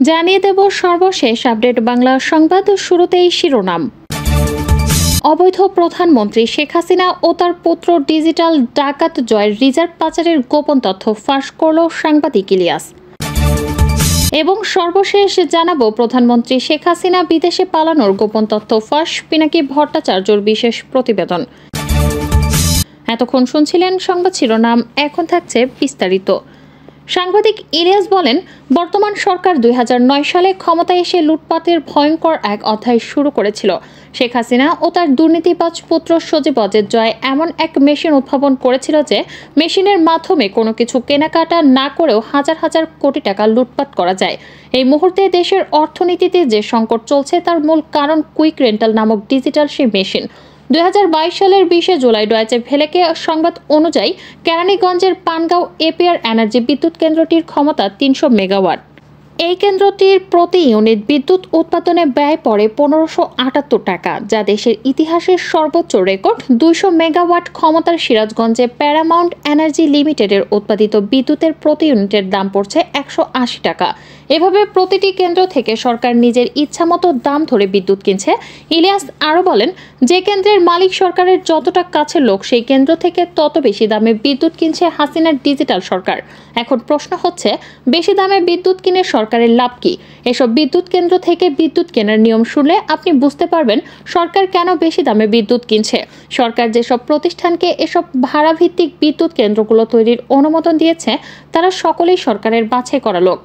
জানিয়ে দেব সর্বশেষ আপডেট বাংলা সংবাদ। শুরুতেই শিরোনাম। অবৈধ প্রধানমন্ত্রী শেখ হাসিনা ও তার পুত্র ডিজিটাল ডাকাত জয়ের রিজার্ভ পাচারের গোপন তথ্য ফাঁস করল সাংবাদিক ইলিয়াস। এবং সর্বশেষ জানাবো প্রধানমন্ত্রী শেখ হাসিনা বিদেশে পালানোর গোপন তথ্য ফাঁস, পিনাকি ভট্টাচার্যর বিশেষ প্রতিবেদন। এতক্ষণ শুনছিলেন সংবাদ শিরোনাম, এখন থাকছে বিস্তারিত। সাংবাদিক ইলিয়াস বলেন, বর্তমান সরকার 2009 সালে ক্ষমতায় এসে লুটপাটের ভয়ঙ্কর এক অধ্যায় শুরু করেছিল। শেখ হাসিনা ও তার দুর্নীতিবাজ পুত্র সজীব ওয়াজেদ জয় এমন এক মেশিন উদ্ভাবন করেছিল যে মেশিনের মাধ্যমে কোনো কিছু কেনাকাটা না করেও হাজার হাজার কোটি টাকা লুটপাট করা যায়। এই মুহূর্তে দেশের অর্থনীতিতে যে সংকট চলছে তার মূল কারণ কুইক রেন্টাল নামক ডিজিটাল সেই মেশিন। 2022 সালের 20 জুলাই ডয়েচে ভেলেকে সংবাদ অনুযায়ী কেরানীগঞ্জের পানগাঁও এপিআর এনার্জি বিদ্যুৎ কেন্দ্রটির ক্ষমতা 300 মেগাওয়াট। এই কেন্দ্রটির প্রতি ইউনিট বিদ্যুৎ উৎপাদনে ব্যয় পড়ে 1578 টাকা, যা দেশের ইতিহাসের সর্বোচ্চ রেকর্ড। 200 মেগাওয়াট ক্ষমতার সিরাজগঞ্জে প্যারামাউন্ট এনার্জি লিমিটেডের উৎপাদিত বিদ্যুতের প্রতি ইউনিটের দাম পড়ছে 180 টাকা। এভাবে প্রতিটি কেন্দ্র থেকে সরকার নিজের ইচ্ছামতো দাম ধরে বিদ্যুৎ কিনছে। ইলিয়াস আরও বলেন, যে কেন্দ্রের মালিক সরকারের যতটা কাছের লোক, সেই কেন্দ্র থেকে তত বেশি দামে বিদ্যুৎ কিনছে হাসিনার ডিজিটাল সরকার। এখন প্রশ্ন হচ্ছে, বেশি দামে বিদ্যুৎ কিনে সরকারের লাভ কি? এসব বিদ্যুৎ কেন্দ্র থেকে বিদ্যুৎ কেনার নিয়ম শুনলে আপনি বুঝতে পারবেন সরকার কেন বেশি দামে বিদ্যুৎ কিনছে। সরকার যেসব প্রতিষ্ঠানকে এসব ভাড়াভিত্তিক বিদ্যুৎ কেন্দ্রগুলো তৈরির অনুমোদন দিয়েছে তারা সকলেই সরকারের বাছাই করা লোক।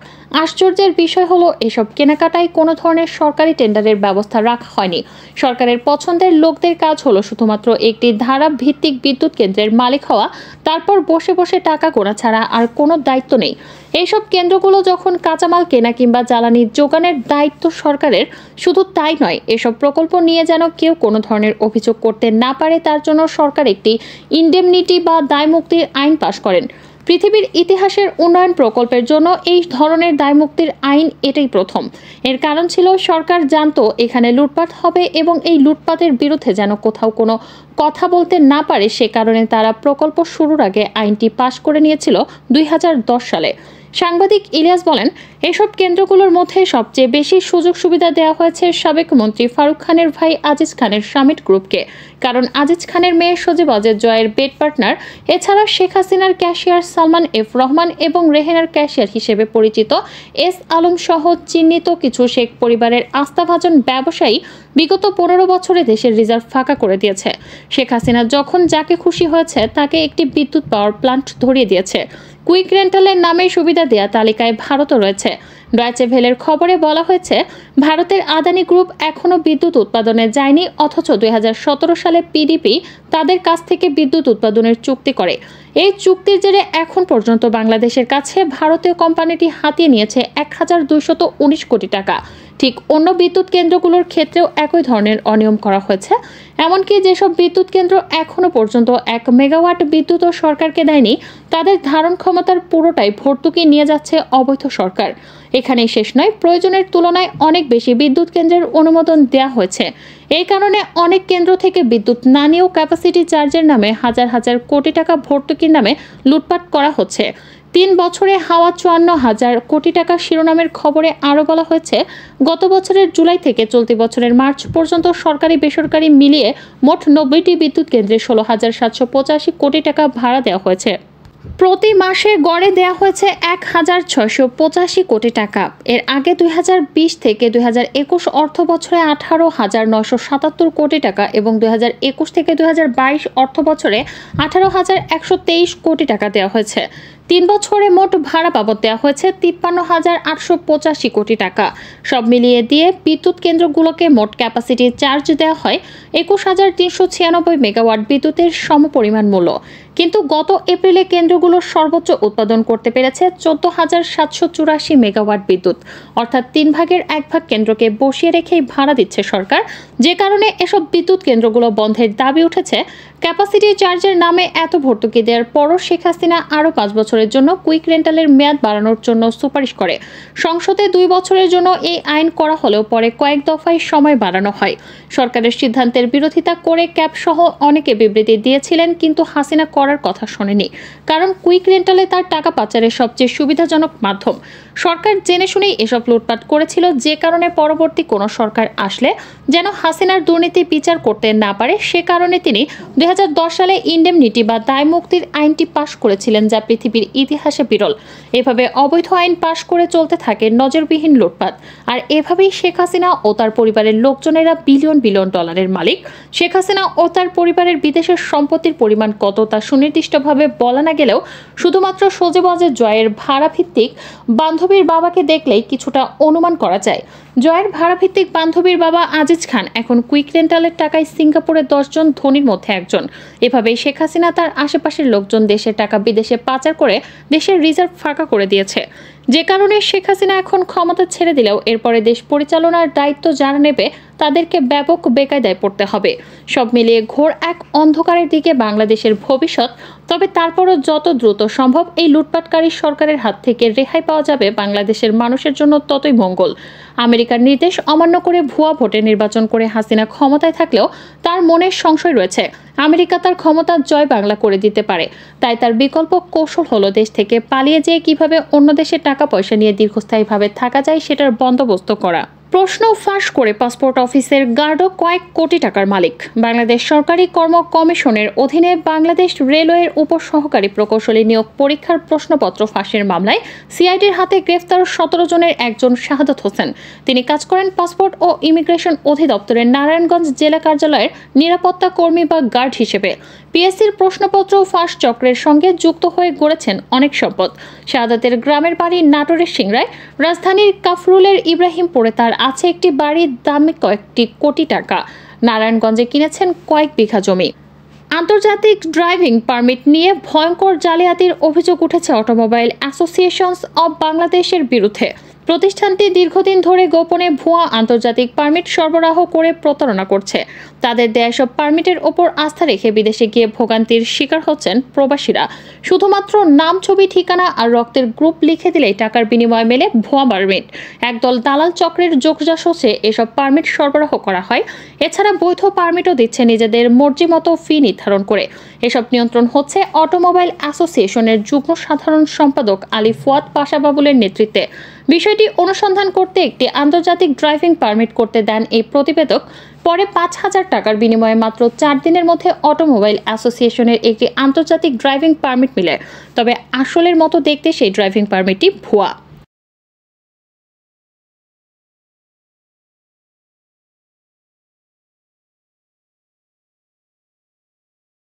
আশ্চর্যের বিষয় হলো, এসব কেনাকাটায় কোনো ধরনের সরকারি টেন্ডারের ব্যবস্থা রাখা হয়নি। সরকারের পছন্দের লোকদের কাজ হলো শুধুমাত্র একটি ধারা ভিত্তিক বিদ্যুৎ কেন্দ্রের মালিক হওয়া, তারপর বসে বসে টাকা গোনা ছাড়া আর কোনো দায়িত্ব নেই। এইসব কেন্দ্রগুলো যখন কাঁচামাল কেনা কিংবা জ্বালানি যোগানের দায়িত্ব সরকারের, শুধু তাই নয়, এসব প্রকল্প নিয়ে যেন কেউ কোনো ধরনের অভিযোগ করতে না পারে তার জন্য সরকার একটি ইন্ডেমনিটি বা দায়মুক্তির আইন পাশ করেন। পৃথিবীর ইতিহাসের উন্নয়ন প্রকল্পের জন্য এই ধরনের দায়মুক্তির আইন এটাই প্রথম। এর কারণ ছিল সরকার জানতো এখানে লুটপাট হবে এবং এই লুটপাটের বিরুদ্ধে যেন কোথাও কোনো কথা বলতে না পারে, সে কারণে তারা প্রকল্প শুরুর আগে আইনটি পাশ করে নিয়েছিল 2010 সালে। সাংবাদিক ইলিয়াস বলেন, এসব কেন্দ্রগুলোর মধ্যে সবচেয়ে বেশি সুযোগ সুবিধা দেওয়া হয়েছে সাবেক মন্ত্রী ফারুক খানের ভাই আজিজ খানের সামিট গ্রুপকে। কারণ আজিজ খানের মেয়ে সজীব ওয়াজেদ জয়ের বেড পার্টনার, এছাড়া শেখ হাসিনার ক্যাশিয়ার সালমান এফ রহমান এবং রেহেনার ক্যাশিয়ার হিসেবে পরিচিত এস আলম সহ চিহ্নিত কিছু শেখ পরিবারের আস্থাভাজন ব্যবসায়ী বিগত 15 বছরে দেশের রিজার্ভ ফাঁকা করে দিয়েছে। শেখ হাসিনা যখন যাকে খুশি হয়েছে তাকে একটি বিদ্যুৎ পাওয়ার প্লান্ট ধরিয়ে দিয়েছে। কুইক রেন্টালের নামে সুবিধা দেয়া তালিকায় ভারতও রয়েছে। ডয়েচে ভেলের খবরে বলা হয়েছে, ভারতের আদানি গ্রুপ এখনও বিদ্যুৎ উৎপাদনে যায়নি, অথচ 2017 সালে পিডিপি তাদের কাছ থেকে বিদ্যুৎ উৎপাদনের চুক্তি করে। এই চুক্তির জেরে এখন পর্যন্ত বাংলাদেশের কাছে ভারতীয় কোম্পানিটি হাতিয়ে নিয়েছে 1219 কোটি টাকা। ঠিক অন্য বিদ্যুৎ কেন্দ্রগুলোর ক্ষেত্রেও একই ধরনের অনিয়ম করা হয়েছে। এমনকি যেসব বিদ্যুৎ কেন্দ্র এখনও পর্যন্ত 1 মেগাওয়াট বিদ্যুৎও সরকারকে দেয়নি, তাদের ধারণ ক্ষমতার পুরোটাই ভর্তুকি নিয়ে যাচ্ছে অবৈধ সরকার। এখানেই শেষ নয়, প্রয়োজনের তুলনায় অনেক বেশি বিদ্যুৎ কেন্দ্রের অনুমোদন দেওয়া হয়েছে। এই কারণে অনেক কেন্দ্র থেকে বিদ্যুৎ না নিয়েও ক্যাপাসিটি চার্জের নামে হাজার হাজার কোটি টাকা ভর্তুকির নামে লুটপাট করা হচ্ছে। 3 বছরে হাওয়া 54,000 কোটি টাকা শিরোনামের খবরে আরও বলা হয়েছে, গত বছরের জুলাই থেকে চলতি বছরের মার্চ পর্যন্ত সরকারি বেসরকারি মিলিয়ে মোট 90টি বিদ্যুৎ কেন্দ্রে 16,785 কোটি টাকা ভাড়া দেওয়া হয়েছে। প্রতি মাসে গড়ে দেওয়া হয়েছে 1,685 কোটি টাকা। এর আগে 2020 থেকে 2021 অর্থ বছরে 18,977 কোটি টাকা এবং 2021 থেকে 2022 অর্থ বছরে 18,123 কোটি টাকা দেওয়া হয়েছে। 3 বছরে মোট ভাড়া বাবদ দেওয়া হয়েছে 53,885 কোটি টাকা। সব মিলিয়ে দিয়ে বিদ্যুৎ কেন্দ্রগুলোকে মোট ক্যাপাসিটি চার্জ দেওয়া হয় 21,396 মেগাওয়াট বিদ্যুতের সমপরিমাণ মূল্য। কিন্তু গত এপ্রিলে কেন্দ্রগুলো সর্বোচ্চ উৎপাদন করতে পেরেছে 14,784 মেগাওয়াট বিদ্যুৎ, অর্থাৎ 3 ভাগের 1 ভাগ কেন্দ্রকে বসিয়ে রেখেই ভাড়া দিচ্ছে সরকার। যে কারণে এসব বিদ্যুৎ কেন্দ্রগুলো বন্ধের দাবি উঠেছে। ক্যাপাসিটি চার্জের নামে এত ভর্তুকি দেওয়ার পরও শেখ হাসিনা আরও 5 বছরের বছরের জন্য কুইক রেন্টালের মেয়াদ বাড়ানোর জন্য সুপারিশ করে। সংসদে 2 বছরের জন্য এই আইন করা হলেও পরে কয়েক দফায় সময় বাড়ানো হয়। সরকারের সিদ্ধান্তের বিরোধিতা করে ক্যাব সহ অনেকে বিবৃতি দিয়েছিলেন, কিন্তু হাসিনা করার কথা শোনেনি। কারণ কুইক রেন্টালে তার টাকা পাচারের সবচেয়ে সুবিধাজনক মাধ্যম। সরকার জেনে শুনেই এসব লুটপাট করেছিল, যে কারণে পরবর্তী কোনো সরকার আসলে যেন হাসিনার দুর্নীতি বিচার করতে না পারে, সে কারণে তিনি 2010 সালে ইন্ডেমনিটি বা দায় মুক্তির আইনটি পাশ করেছিলেন, যা পৃথিবীর ইতিহাসে বিরল। এভাবে অবৈধ আইন পাশ করে চলতে থাকে নজিরবিহীন লুটপাট। আর এভাবেই শেখ হাসিনা ও তার পরিবারের লোকজনেরা বিলিয়ন বিলিয়ন ডলারের মালিক। শেখ হাসিনা ও তার পরিবারের বিদেশের সম্পত্তির পরিমাণ কত তা সুনির্দিষ্টভাবে বলা না গেলেও শুধুমাত্র সজেবাজে জয়ের ভাড়াভিত্তিক বান্ধবীর বাবাকে দেখলেই কিছুটা অনুমান করা যায়। জয়ের ভাড়াভিত্তিক বান্ধবীর বাবা আজিজ খান এখন কুইক রেন্টালের টাকায় সিঙ্গাপুরের 10 জন ধনীর মধ্যে একজন। এভাবেই শেখ হাসিনা তার আশেপাশের লোকজন দেশের টাকা বিদেশে পাচার করে দেশের রিজার্ভ ফাঁকা করে দিয়েছে। যে কারণে শেখ হাসিনা এখন ক্ষমতা ছেড়ে দিলেও এরপরে দেশ পরিচালনার দায়িত্ব যারা নেবে তাদেরকে ব্যাপক বেকায়দায় পড়তে হবে। সব মিলিয়ে ঘোর এক অন্ধকারের দিকে বাংলাদেশের ভবিষ্যৎ। তবে তারপরও যত দ্রুত সম্ভব এই লুটপাটকারী সরকারের হাত থেকে রেহাই পাওয়া যাবে বাংলাদেশের মানুষের জন্য ততই মঙ্গল। আমেরিকার নির্দেশ অমান্য করে ভুয়া ভোটে নির্বাচন করে হাসিনা ক্ষমতায় থাকলেও তার মনের সংশয় রয়েছে আমেরিকা তার ক্ষমতার জয় বাংলা করে দিতে পারে। তাই তার বিকল্প কৌশল হলো দেশ থেকে পালিয়ে যেয়ে কিভাবে অন্য দেশে টাকা পয়সা নিয়ে দীর্ঘস্থায়ীভাবে থাকা যায় সেটার বন্দোবস্ত করা। প্রশ্ন ফাঁস করে পাসপোর্ট অফিসের গার্ডও কয়েক কোটি টাকার মালিক। বাংলাদেশ সরকারি কর্ম কমিশনের অধীনে বাংলাদেশ রেলওয়ের উপসহকারী প্রকৌশলী নিয়োগ পরীক্ষার প্রশ্নপত্র ফাঁসের মামলায় সিআইডির হাতে গ্রেফতার 17 জনের একজন শাহাদাত হোসেন। তিনি কাজ করেন পাসপোর্ট ও ইমিগ্রেশন অধিদপ্তরের নারায়ণগঞ্জ জেলা কার্যালয়ের নিরাপত্তা কর্মী বা গার্ড হিসেবে। পিএসসির প্রশ্নপত্র ফাঁস চক্রের সঙ্গে যুক্ত হয়ে গড়েছেন অনেক সম্পদ। শাহাদাতের গ্রামের বাড়ি নাটোরের সিংড়ায়, রাজধানীর কাফরুলের ইব্রাহিমপুরে তার আছে একটি বাড়ির দামে কয়েকটি কোটি টাকা। নারায়ণগঞ্জে কিনেছেন কয়েক বিঘা জমি। আন্তর্জাতিক ড্রাইভিং পারমিট নিয়ে ভয়ঙ্কর জালিয়াতির অভিযোগ উঠেছে অটোমোবাইল অ্যাসোসিয়েশনস অব বাংলাদেশের বিরুদ্ধে। প্রতিষ্ঠানটি দীর্ঘদিন ধরে গোপনে ভুয়া আন্তর্জাতিক পারমিট সরবরাহ করে প্রতারণা করছে। তাদের দেয়া সব পারমিটের ওপর আস্থা রেখে বিদেশে গিয়ে ভোগান্তির শিকার হচ্ছেন প্রবাসীরা। শুধুমাত্র নাম, ছবি, ঠিকানা আর রক্তের গ্রুপ লিখে দিলেই টাকার বিনিময়ে মেলে ভুয়া পারমিট। একদল দালাল চক্রের যোগজাসে এসব পারমিট সরবরাহ করা হয়। এছাড়া বৈধ পারমিটও দিচ্ছে নিজেদের মর্জি মতো ফি নির্ধারণ করে। এসব নিয়ন্ত্রণ হচ্ছে অটোমোবাইল অ্যাসোসিয়েশনের যুগ্ম সাধারণ সম্পাদক আলী ফুয়াদ পাশা বাবুলের নেতৃত্বে। বিষয়টি অনুসন্ধান করতে একটি আন্তর্জাতিক ড্রাইভিং পারমিট করতে দেন এই প্রতিবেদক। পরে 5,000 টাকার বিনিময়ে মাত্র 4 দিনের মধ্যে অটোমোবাইল অ্যাসোসিয়েশনের একটি আন্তর্জাতিক ড্রাইভিং পারমিট মিলে। তবে আসলের মতো দেখতে সেই ড্রাইভিং পারমিটটি ভুয়া।